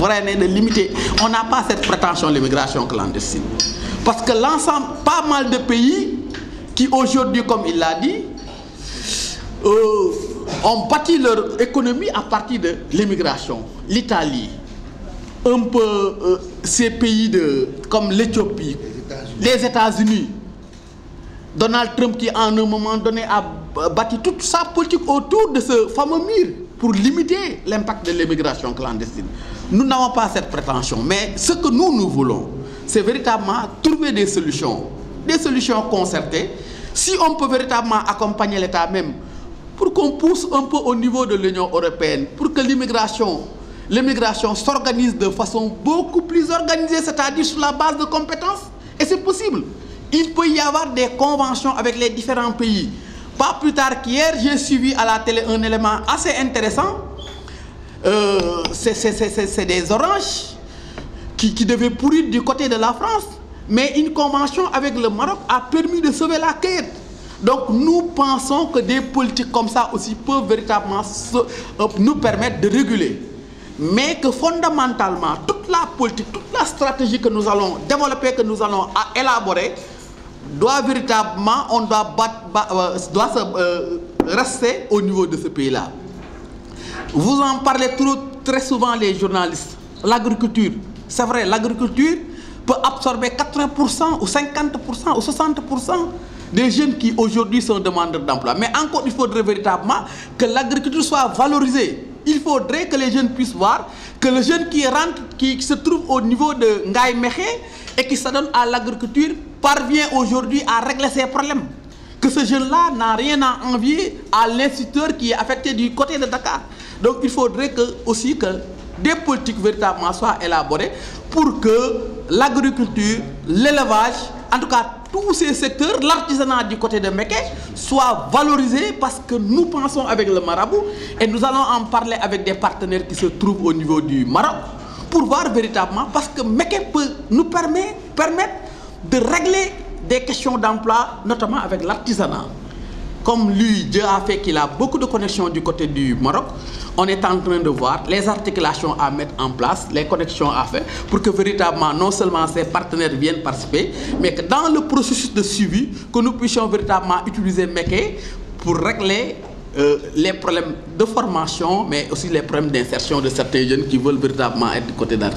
freiner, de limiter. On n'a pas cette prétention de l'immigration clandestine. Parce que l'ensemble, pas mal de pays qui aujourd'hui, comme il l'a dit, ont bâti leur économie à partir de l'immigration. L'Italie, un peu ces pays comme l'Éthiopie, les États-Unis. Donald Trump qui, à un moment donné, a bâti toute sa politique autour de ce fameux mur pour limiter l'impact de l'immigration clandestine. Nous n'avons pas cette prétention, mais ce que nous voulons, c'est véritablement trouver des solutions concertées. Si on peut véritablement accompagner l'État même, pour qu'on pousse un peu au niveau de l'Union européenne, pour que l'immigration s'organise de façon beaucoup plus organisée, c'est-à-dire sur la base de compétences, et c'est possible. Il peut y avoir des conventions avec les différents pays. Pas plus tard qu'hier, j'ai suivi à la télé un élément assez intéressant. C'est des oranges qui devaient pourrir du côté de la France. Mais une convention avec le Maroc a permis de sauver la cueillette. Donc nous pensons que des politiques comme ça aussi peuvent véritablement nous permettre de réguler. Mais que fondamentalement, toute la politique, toute la stratégie que nous allons développer, que nous allons élaborer, doit véritablement, rester au niveau de ce pays-là. Vous en parlez très souvent les journalistes. L'agriculture, c'est vrai, l'agriculture peut absorber 80% ou 50% ou 60% des jeunes qui aujourd'hui sont demandeurs d'emploi. Mais encore, il faudrait véritablement que l'agriculture soit valorisée. Il faudrait que les jeunes puissent voir que le jeune qui rentre, qui se trouve au niveau de Ngaï Mékhé et qui s'adonne à l'agriculture parvient aujourd'hui à régler ses problèmes. Que ce jeune-là n'a rien à envier à l'instituteur qui est affecté du côté de Dakar. Donc il faudrait aussi que des politiques véritablement soient élaborées pour que l'agriculture, l'élevage, en tout cas tous ces secteurs, l'artisanat du côté de Mékhé soit valorisé parce que nous pensons avec le marabout et nous allons en parler avec des partenaires qui se trouvent au niveau du Maroc pour voir véritablement, parce que Mékhé peut nous permettre de régler des questions d'emploi, notamment avec l'artisanat. Comme lui, Dieu a fait qu'il a beaucoup de connexions du côté du Maroc, on est en train de voir les articulations à mettre en place, les connexions à faire, pour que véritablement, non seulement ces partenaires viennent participer, mais que dans le processus de suivi, que nous puissions véritablement utiliser Mékhé pour régler les problèmes de formation, mais aussi les problèmes d'insertion de certains jeunes qui veulent véritablement être du côté d'art.